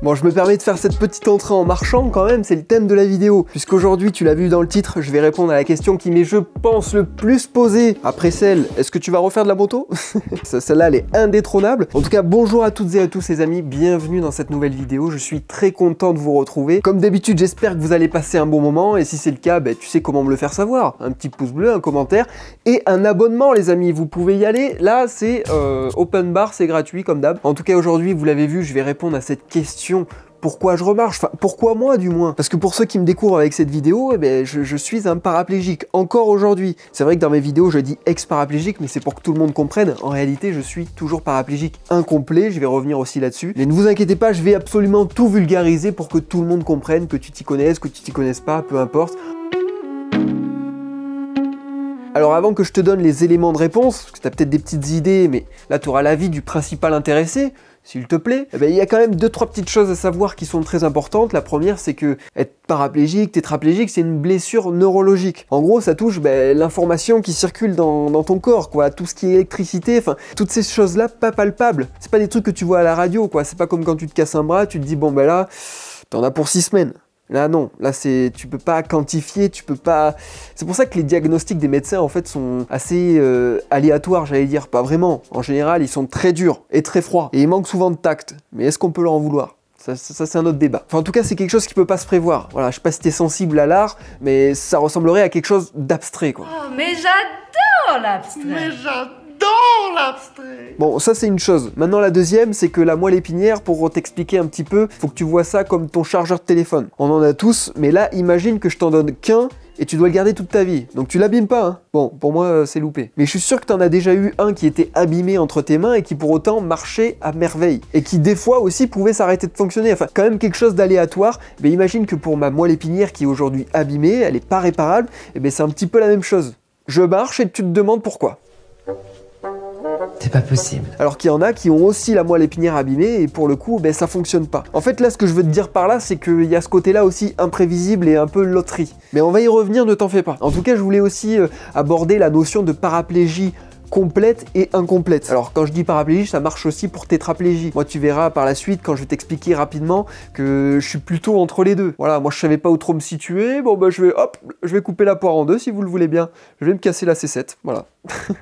Bon, je me permets de faire cette petite entrée en marchant quand même, c'est le thème de la vidéo. Puisqu'aujourd'hui, tu l'as vu dans le titre, je vais répondre à la question qui m'est, je pense, le plus posée. Après celle, est-ce que tu vas refaire de la moto? Celle-là, elle est indétrônable. En tout cas, bonjour à toutes et à tous les amis, bienvenue dans cette nouvelle vidéo. Je suis très content de vous retrouver. Comme d'habitude, j'espère que vous allez passer un bon moment. Et si c'est le cas, tu sais comment me le faire savoir. Un petit pouce bleu, un commentaire et un abonnement, les amis. Vous pouvez y aller. Là, c'est open bar, c'est gratuit comme d'hab. En tout cas, aujourd'hui, vous l'avez vu, je vais répondre à cette question. Pourquoi je remarche? Enfin, pourquoi moi du moins? Parce que pour ceux qui me découvrent avec cette vidéo, je suis un paraplégique, encore aujourd'hui. C'est vrai que dans mes vidéos, je dis ex-paraplégique, mais c'est pour que tout le monde comprenne. En réalité, je suis toujours paraplégique incomplet, je vais revenir aussi là-dessus. Mais ne vous inquiétez pas, je vais absolument tout vulgariser pour que tout le monde comprenne, que tu t'y connaisses, que tu t'y connaisses pas, peu importe. Alors avant que je te donne les éléments de réponse, parce que tu as peut-être des petites idées, mais là tu auras l'avis du principal intéressé, s'il te plaît, il y a quand même 2-3 petites choses à savoir qui sont très importantes. La première, c'est que être paraplégique, tétraplégique, c'est une blessure neurologique. En gros, ça touche l'information qui circule dans ton corps, quoi, tout ce qui est électricité, enfin, toutes ces choses-là pas palpables. C'est pas des trucs que tu vois à la radio, quoi. C'est pas comme quand tu te casses un bras, tu te dis, bon là, t'en as pour 6 semaines. Là non, là tu peux pas quantifier, tu peux pas... C'est pour ça que les diagnostics des médecins en fait sont assez aléatoires, j'allais dire, pas vraiment. En général, ils sont très durs et très froids, et ils manquent souvent de tact. Mais est-ce qu'on peut leur en vouloir? Ça c'est un autre débat. Enfin, en tout cas, c'est quelque chose qui peut pas se prévoir. Voilà, je sais pas si t'es sensible à l'art, mais ça ressemblerait à quelque chose d'abstrait, quoi. Oh, mais j'adore l'abstrait! Mais j'adore l'abstrait! Bon, ça c'est une chose. Maintenant la deuxième, c'est que la moelle épinière, pour t'expliquer un petit peu, faut que tu vois ça comme ton chargeur de téléphone. On en a tous, mais là, imagine que je t'en donne qu'un, et tu dois le garder toute ta vie. Donc tu l'abîmes pas, hein. Bon, pour moi, c'est loupé. Mais je suis sûr que t'en as déjà eu un qui était abîmé entre tes mains et qui pour autant marchait à merveille. Et qui des fois aussi pouvait s'arrêter de fonctionner. Enfin, quand même quelque chose d'aléatoire. Mais imagine que pour ma moelle épinière qui est aujourd'hui abîmée, elle est pas réparable, et c'est un petit peu la même chose. Je marche et tu te demandes pourquoi. C'est pas possible. Alors qu'il y en a qui ont aussi la moelle épinière abîmée et pour le coup, ça fonctionne pas. En fait, là, ce que je veux te dire par là, c'est qu'il y a ce côté-là aussi imprévisible et un peu loterie. Mais on va y revenir, ne t'en fais pas. En tout cas, je voulais aussi aborder la notion de paraplégie complète et incomplète. Alors quand je dis paraplégie, ça marche aussi pour tétraplégie. Moi tu verras par la suite quand je vais t'expliquer rapidement que je suis plutôt entre les deux. Voilà, moi je savais pas où trop me situer, bon je vais couper la poire en deux si vous le voulez bien. Je vais me casser la C7, voilà.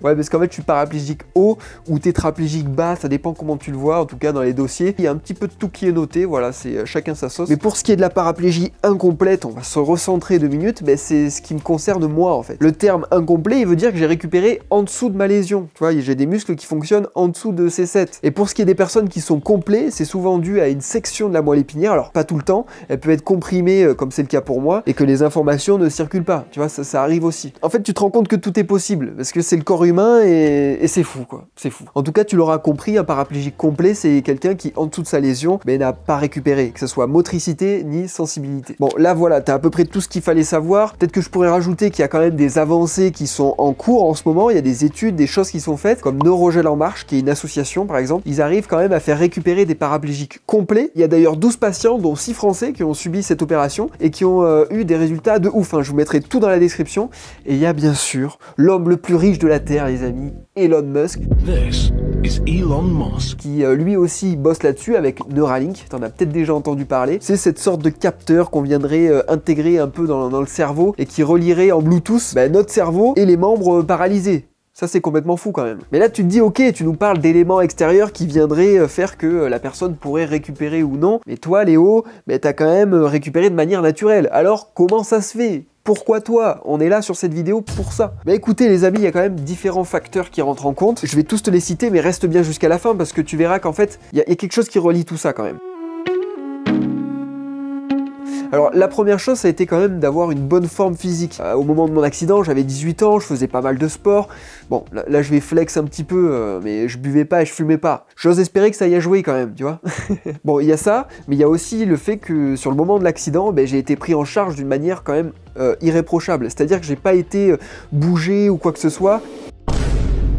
Ouais, parce qu'en fait je suis paraplégique haut ou tétraplégique bas, ça dépend comment tu le vois, en tout cas dans les dossiers. Il y a un petit peu de tout qui est noté, voilà, c'est chacun sa sauce. Mais pour ce qui est de la paraplégie incomplète, on va se recentrer 2 minutes, c'est ce qui me concerne moi en fait. Le terme incomplet, il veut dire que j'ai récupéré en dessous de ma lésion. Tu vois, j'ai des muscles qui fonctionnent en dessous de C7. Et pour ce qui est des personnes qui sont complets, c'est souvent dû à une section de la moelle épinière, alors pas tout le temps, elle peut être comprimée comme c'est le cas pour moi, et que les informations ne circulent pas. Tu vois, ça arrive aussi. En fait, tu te rends compte que tout est possible, parce que c'est le corps humain et c'est fou, quoi. C'est fou. En tout cas, tu l'auras compris, un paraplégique complet, c'est quelqu'un qui, en dessous de sa lésion, n'a pas récupéré, que ce soit motricité ni sensibilité. Bon, là, voilà, t'as à peu près tout ce qu'il fallait savoir. Peut-être que je pourrais rajouter qu'il y a quand même des avancées qui sont en cours en ce moment. Il y a des études, des choses qui sont faites, comme Neurogel en marche, qui est une association, par exemple. Ils arrivent quand même à faire récupérer des paraplégiques complets. Il y a d'ailleurs 12 patients, dont 6 Français, qui ont subi cette opération et qui ont eu des résultats de ouf. Je vous mettrai tout dans la description. Et il y a bien sûr l'homme le plus riche de la Terre, les amis, Elon Musk. This is Elon Musk. Qui lui aussi bosse là-dessus avec Neuralink, t'en as peut-être déjà entendu parler. C'est cette sorte de capteur qu'on viendrait intégrer un peu dans le cerveau et qui relierait en Bluetooth notre cerveau et les membres paralysés. Ça c'est complètement fou quand même. Mais là tu te dis ok, tu nous parles d'éléments extérieurs qui viendraient faire que la personne pourrait récupérer ou non. Mais toi Léo, t'as quand même récupéré de manière naturelle. Alors comment ça se fait ? Pourquoi toi? On est là sur cette vidéo pour ça. Écoutez les amis, il y a quand même différents facteurs qui rentrent en compte. Je vais tous te les citer, mais reste bien jusqu'à la fin parce que tu verras qu'en fait, il y a quelque chose qui relie tout ça quand même. Alors la première chose, ça a été quand même d'avoir une bonne forme physique. Au moment de mon accident, j'avais 18 ans, je faisais pas mal de sport. Bon, là je vais flex un petit peu, mais je buvais pas et je fumais pas. J'ose espérer que ça y a joué quand même, tu vois. Bon, il y a ça, mais il y a aussi le fait que sur le moment de l'accident, j'ai été pris en charge d'une manière quand même irréprochable. C'est-à-dire que j'ai pas été bougé ou quoi que ce soit.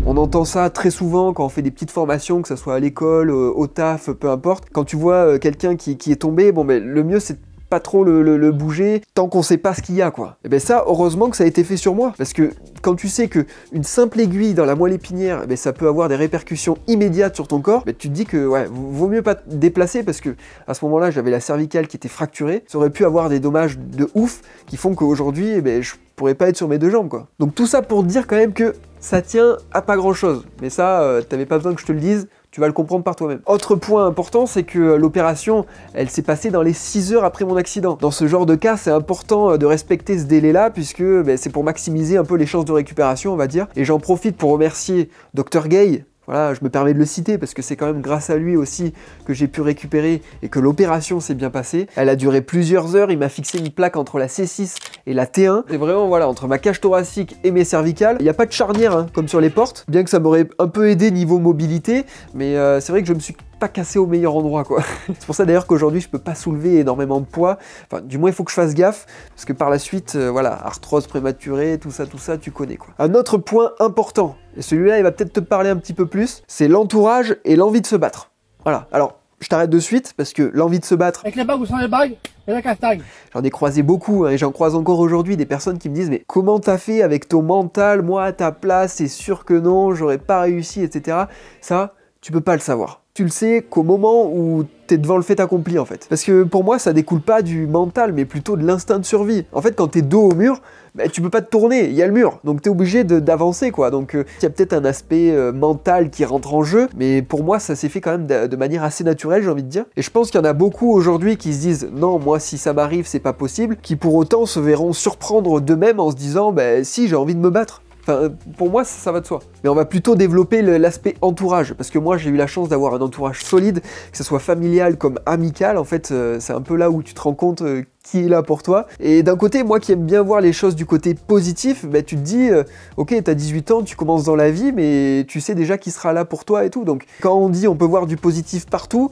On entend ça très souvent quand on fait des petites formations, que ce soit à l'école, au taf, peu importe. Quand tu vois quelqu'un qui est tombé, le mieux c'est pas trop le bouger tant qu'on sait pas ce qu'il y a, quoi. Et ben ça, heureusement que ça a été fait sur moi, parce que quand tu sais que une simple aiguille dans la moelle épinière, eh ben ça peut avoir des répercussions immédiates sur ton corps, ben tu te dis que ouais, vaut mieux pas te déplacer, parce que à ce moment-là, j'avais la cervicale qui était fracturée, ça aurait pu avoir des dommages de ouf qui font qu'aujourd'hui, eh ben, je pourrais pas être sur mes deux jambes, quoi. Donc tout ça pour dire quand même que ça tient à pas grand-chose, mais ça, t'avais pas besoin que je te le dise, tu vas le comprendre par toi-même. Autre point important, c'est que l'opération, elle s'est passée dans les 6 heures après mon accident. Dans ce genre de cas, c'est important de respecter ce délai-là, puisque ben, c'est pour maximiser un peu les chances de récupération, on va dire. Et j'en profite pour remercier Dr Gay. Voilà, je me permets de le citer parce que c'est quand même grâce à lui aussi que j'ai pu récupérer et que l'opération s'est bien passée. Elle a duré plusieurs heures, il m'a fixé une plaque entre la C6 et la T1. Et vraiment, voilà, entre ma cage thoracique et mes cervicales, il n'y a pas de charnière, hein, comme sur les portes, bien que ça m'aurait un peu aidé niveau mobilité, mais c'est vrai que je me suis pas cassé au meilleur endroit, quoi. C'est pour ça d'ailleurs qu'aujourd'hui je peux pas soulever énormément de poids, enfin du moins il faut que je fasse gaffe, parce que par la suite, voilà, arthrose prématurée, tout ça, tu connais, quoi. Un autre point important, et celui-là il va peut-être te parler un petit peu plus, c'est l'entourage et l'envie de se battre. Voilà, alors je t'arrête de suite, parce que l'envie de se battre... Avec les bagues ou sans les bagues, et la castagne. J'en ai croisé beaucoup, hein, et j'en croise encore aujourd'hui, des personnes qui me disent « Mais comment t'as fait avec ton mental? Moi à ta place, c'est sûr que non, j'aurais pas réussi, etc. » Ça, tu peux pas le savoir. Tu le sais qu'au moment où t'es devant le fait accompli, en fait. Parce que pour moi, ça découle pas du mental, mais plutôt de l'instinct de survie. En fait, quand t'es dos au mur, bah, tu peux pas te tourner, il y a le mur, donc t'es obligé d'avancer, quoi. Donc il y a peut-être un aspect mental qui rentre en jeu, mais pour moi, ça s'est fait quand même de manière assez naturelle, j'ai envie de dire. Et je pense qu'il y en a beaucoup aujourd'hui qui se disent « Non, moi, si ça m'arrive, c'est pas possible », qui pour autant se verront surprendre d'eux-mêmes en se disant « Bah si, j'ai envie de me battre ». Enfin, pour moi, ça va de soi. Mais on va plutôt développer l'aspect entourage, parce que moi, j'ai eu la chance d'avoir un entourage solide, que ce soit familial comme amical. En fait, c'est un peu là où tu te rends compte qui est là pour toi. Et d'un côté, moi qui aime bien voir les choses du côté positif, bah, tu te dis, ok, t'as 18 ans, tu commences dans la vie, mais tu sais déjà qui sera là pour toi et tout. Donc, quand on dit on peut voir du positif partout,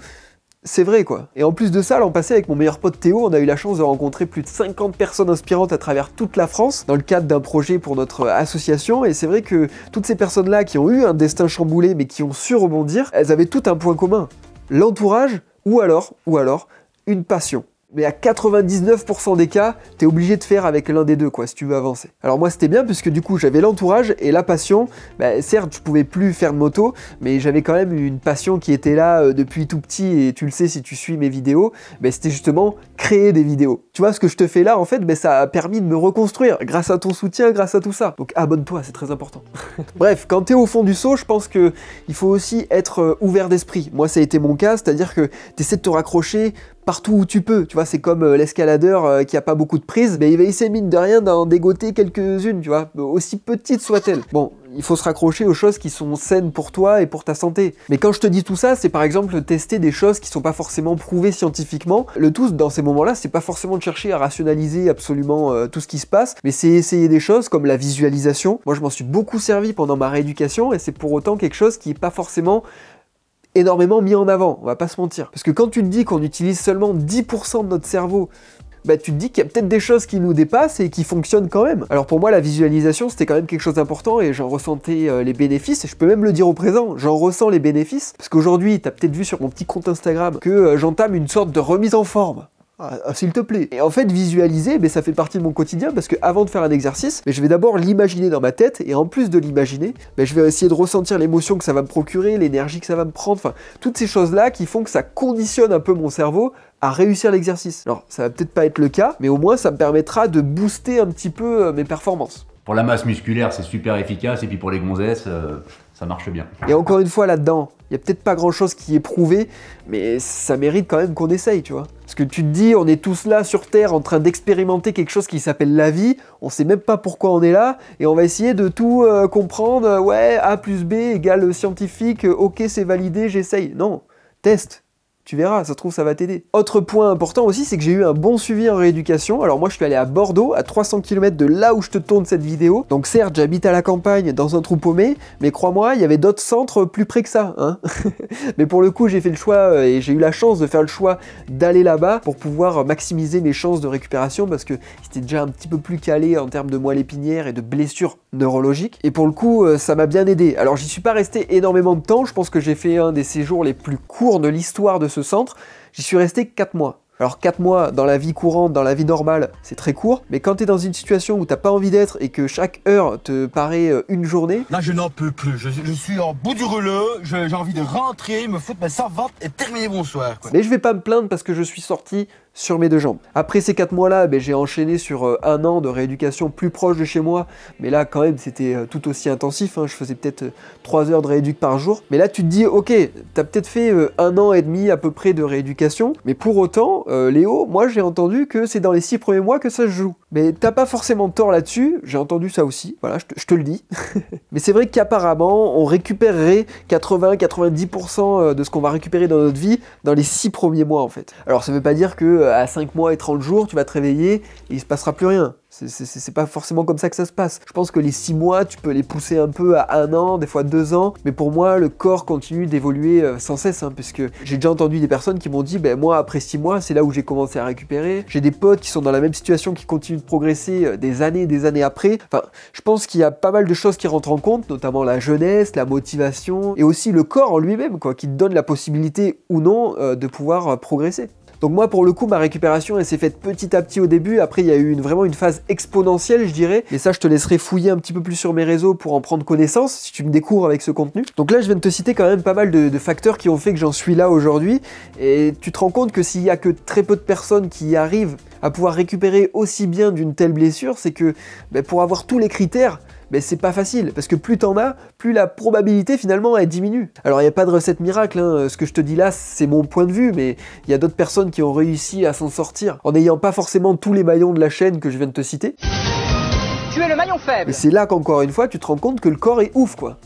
c'est vrai, quoi. Et en plus de ça, l'an passé, avec mon meilleur pote Théo, on a eu la chance de rencontrer plus de 50 personnes inspirantes à travers toute la France, dans le cadre d'un projet pour notre association, et c'est vrai que toutes ces personnes-là qui ont eu un destin chamboulé, mais qui ont su rebondir, elles avaient tout un point commun. L'entourage, ou alors, une passion. Mais à 99% des cas, t'es obligé de faire avec l'un des deux, quoi, si tu veux avancer. Alors moi, c'était bien, puisque du coup, j'avais l'entourage et la passion. Bah, certes, je pouvais plus faire de moto, mais j'avais quand même une passion qui était là depuis tout petit, et tu le sais si tu suis mes vidéos, bah, c'était justement créer des vidéos. Tu vois, ce que je te fais là, en fait, bah, ça a permis de me reconstruire, grâce à ton soutien, grâce à tout ça. Donc abonne-toi, c'est très important. Bref, quand t'es au fond du seau, je pense qu'il faut aussi être ouvert d'esprit. Moi, ça a été mon cas, c'est-à-dire que t'essaies de te raccrocher partout où tu peux, tu vois, c'est comme l'escaladeur qui a pas beaucoup de prise, mais il va essayer mine de rien d'en dégoter quelques-unes, tu vois, aussi petites soient-elles. Bon, il faut se raccrocher aux choses qui sont saines pour toi et pour ta santé. Mais quand je te dis tout ça, c'est par exemple tester des choses qui sont pas forcément prouvées scientifiquement. Le tout, dans ces moments-là, c'est pas forcément de chercher à rationaliser absolument tout ce qui se passe, mais c'est essayer des choses comme la visualisation. Moi, je m'en suis beaucoup servi pendant ma rééducation, et c'est pour autant quelque chose qui est pas forcément énormément mis en avant, on va pas se mentir. Parce que quand tu te dis qu'on utilise seulement 10% de notre cerveau, bah tu te dis qu'il y a peut-être des choses qui nous dépassent et qui fonctionnent quand même. Alors pour moi, la visualisation, c'était quand même quelque chose d'important, et j'en ressentais les bénéfices, et je peux même le dire au présent, j'en ressens les bénéfices, parce qu'aujourd'hui, t'as peut-être vu sur mon petit compte Instagram que j'entame une sorte de remise en forme. S'il te plaît. Et en fait, visualiser, ça fait partie de mon quotidien, parce que avant de faire un exercice, je vais d'abord l'imaginer dans ma tête, et en plus de l'imaginer, je vais essayer de ressentir l'émotion que ça va me procurer, l'énergie que ça va me prendre, enfin, toutes ces choses-là qui font que ça conditionne un peu mon cerveau à réussir l'exercice. Alors, ça va peut-être pas être le cas, mais au moins, ça me permettra de booster un petit peu mes performances. Pour la masse musculaire, c'est super efficace, et puis pour les gonzesses, ça marche bien. Et encore une fois, là-dedans, il y a peut-être pas grand-chose qui est prouvé, mais ça mérite quand même qu'on essaye, tu vois. Parce que tu te dis, on est tous là sur Terre en train d'expérimenter quelque chose qui s'appelle la vie, on sait même pas pourquoi on est là, et on va essayer de tout comprendre, ouais, A plus B égale scientifique, ok, c'est validé, j'essaye. Non, teste. Tu verras, ça se trouve, ça va t'aider. Autre point important aussi, c'est que j'ai eu un bon suivi en rééducation. Alors moi, je suis allé à Bordeaux, à 300 km de là où je te tourne cette vidéo. Donc certes, j'habite à la campagne, dans un trou paumé, mais crois-moi, il y avait d'autres centres plus près que ça, hein. Mais pour le coup, j'ai fait le choix, et j'ai eu la chance de faire le choix d'aller là-bas pour pouvoir maximiser mes chances de récupération, parce que c'était déjà un petit peu plus calé en termes de moelle épinière et de blessures neurologiques. Et pour le coup, ça m'a bien aidé. Alors j'y suis pas resté énormément de temps, je pense que j'ai fait un des séjours les plus courts de l'histoire de ce centre. J'y suis resté 4 mois. Alors 4 mois dans la vie courante, dans la vie normale, c'est très court, mais quand tu es dans une situation où t'as pas envie d'être et que chaque heure te paraît une journée... Là je n'en peux plus, je suis en bout du rouleau, j'ai envie de rentrer, me foutre ma savate et terminer mon soir, quoi. Mais je vais pas me plaindre parce que je suis sorti sur mes 2 jambes. Après ces 4 mois-là, j'ai enchaîné sur 1 an de rééducation plus proche de chez moi, mais là quand même c'était tout aussi intensif, hein. Je faisais peut-être 3 heures de rééduc par jour. Mais là tu te dis, ok, t'as peut-être fait 1 an et demi à peu près de rééducation, mais pour autant, Léo, moi j'ai entendu que c'est dans les 6 premiers mois que ça se joue. Mais t'as pas forcément tort là-dessus, j'ai entendu ça aussi, voilà, je te le dis. Mais c'est vrai qu'apparemment, on récupérerait 80-90% de ce qu'on va récupérer dans notre vie dans les 6 premiers mois en fait. Alors ça veut pas dire que à 5 mois et 30 jours, tu vas te réveiller et il se passera plus rien. C'est pas forcément comme ça que ça se passe. Je pense que les 6 mois, tu peux les pousser un peu à 1 an, des fois 2 ans, mais pour moi, le corps continue d'évoluer sans cesse, hein, puisque j'ai déjà entendu des personnes qui m'ont dit, moi, après 6 mois, c'est là où j'ai commencé à récupérer. J'ai des potes qui sont dans la même situation, qui continuent de progresser des années après. Enfin, je pense qu'il y a pas mal de choses qui rentrent en compte, notamment la jeunesse, la motivation, et aussi le corps en lui-même, quoi, qui te donne la possibilité ou non de pouvoir progresser. Donc moi pour le coup ma récupération elle s'est faite petit à petit au début, après il y a eu vraiment une phase exponentielle je dirais, et ça je te laisserai fouiller un petit peu plus sur mes réseaux pour en prendre connaissance si tu me découvres avec ce contenu. Donc là je viens de te citer quand même pas mal de facteurs qui ont fait que j'en suis là aujourd'hui, et tu te rends compte que s'il y a que très peu de personnes qui arrivent à pouvoir récupérer aussi bien d'une telle blessure, c'est que pour avoir tous les critères, c'est pas facile, parce que plus t'en as, plus la probabilité finalement elle diminue. Alors il n'y a pas de recette miracle, hein. Ce que je te dis là c'est mon point de vue, mais il y a d'autres personnes qui ont réussi à s'en sortir, en n'ayant pas forcément tous les maillons de la chaîne que je viens de te citer. Tu es le maillon faible. Et c'est là qu'encore une fois tu te rends compte que le corps est ouf quoi.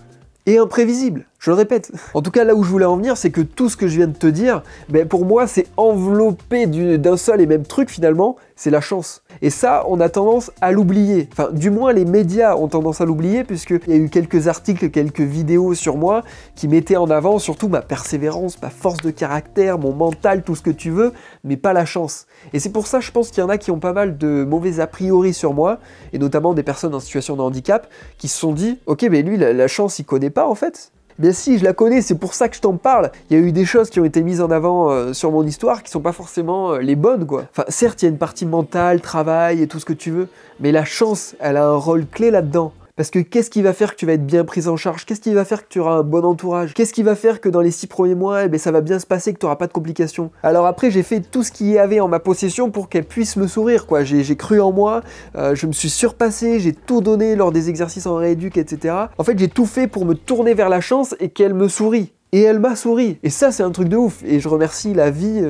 Et imprévisible, je le répète. En tout cas, là où je voulais en venir, c'est que tout ce que je viens de te dire, pour moi, c'est enveloppé d'un seul et même truc finalement, c'est la chance. Et ça, on a tendance à l'oublier. Enfin, du moins, les médias ont tendance à l'oublier, puisqu'il y a eu quelques articles, quelques vidéos sur moi qui mettaient en avant surtout ma persévérance, ma force de caractère, mon mental, tout ce que tu veux, mais pas la chance. Et c'est pour ça, je pense qu'il y en a qui ont pas mal de mauvais a priori sur moi, et notamment des personnes en situation de handicap, qui se sont dit, ok, mais lui, la chance, il connaît pas en fait. Bien si, je la connais, c'est pour ça que je t'en parle. Il y a eu des choses qui ont été mises en avant sur mon histoire qui sont pas forcément les bonnes, quoi. Enfin, certes, il y a une partie mentale, travail et tout ce que tu veux, mais la chance, elle a un rôle clé là-dedans. Parce que qu'est-ce qui va faire que tu vas être bien prise en charge? Qu'est-ce qui va faire que tu auras un bon entourage? Qu'est-ce qui va faire que dans les 6 premiers mois, ça va bien se passer, que tu n'auras pas de complications? Alors après, j'ai fait tout ce qu'il y avait en ma possession pour qu'elle puisse me sourire, quoi. J'ai cru en moi, je me suis surpassé, j'ai tout donné lors des exercices en rééduc, etc. En fait, j'ai tout fait pour me tourner vers la chance et qu'elle me sourie. Et elle m'a souri. Et ça, c'est un truc de ouf. Et je remercie la vie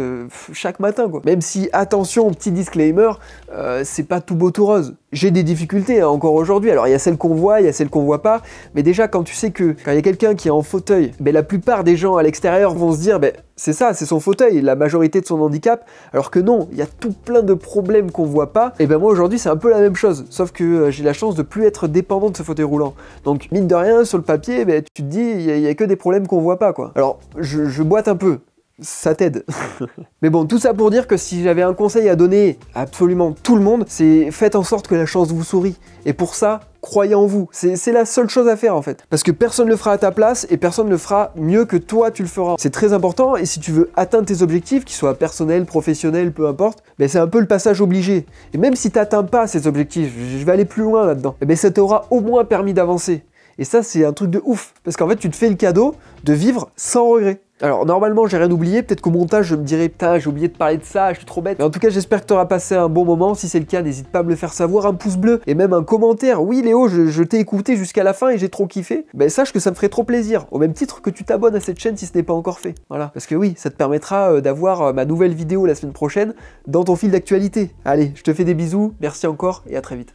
chaque matin, quoi. Même si, attention, petit disclaimer, c'est pas tout beau tout rose. J'ai des difficultés hein, encore aujourd'hui. Alors, il y a celles qu'on voit, il y a celles qu'on voit pas. Mais déjà, quand tu sais que quand il y a quelqu'un qui est en fauteuil, la plupart des gens à l'extérieur vont se dire, c'est ça, c'est son fauteuil, la majorité de son handicap. Alors que non, il y a tout plein de problèmes qu'on voit pas. Et moi, aujourd'hui, c'est un peu la même chose. Sauf que j'ai la chance de plus être dépendant de ce fauteuil roulant. Donc, mine de rien, sur le papier, tu te dis, il y a que des problèmes qu'on voit pas, quoi. Alors, je boite un peu. Ça t'aide. Mais bon, tout ça pour dire que si j'avais un conseil à donner à absolument tout le monde, c'est faites en sorte que la chance vous sourie. Et pour ça, croyez en vous. C'est la seule chose à faire en fait. Parce que personne ne le fera à ta place et personne ne le fera mieux que toi tu le feras. C'est très important et si tu veux atteindre tes objectifs, qu'ils soient personnels, professionnels, peu importe, c'est un peu le passage obligé. Et même si tu n'atteins pas ces objectifs, je vais aller plus loin là-dedans, ça t'aura au moins permis d'avancer. Et ça, c'est un truc de ouf. Parce qu'en fait, tu te fais le cadeau de vivre sans regret. Alors, normalement, j'ai rien oublié. Peut-être qu'au montage, je me dirais, putain, j'ai oublié de parler de ça, je suis trop bête. Mais en tout cas, j'espère que tu auras passé un bon moment. Si c'est le cas, n'hésite pas à me le faire savoir. Un pouce bleu et même un commentaire. Oui, Léo, je t'ai écouté jusqu'à la fin et j'ai trop kiffé. Sache que ça me ferait trop plaisir. Au même titre que tu t'abonnes à cette chaîne si ce n'est pas encore fait. Voilà. Parce que oui, ça te permettra d'avoir ma nouvelle vidéo la semaine prochaine dans ton fil d'actualité. Allez, je te fais des bisous. Merci encore et à très vite.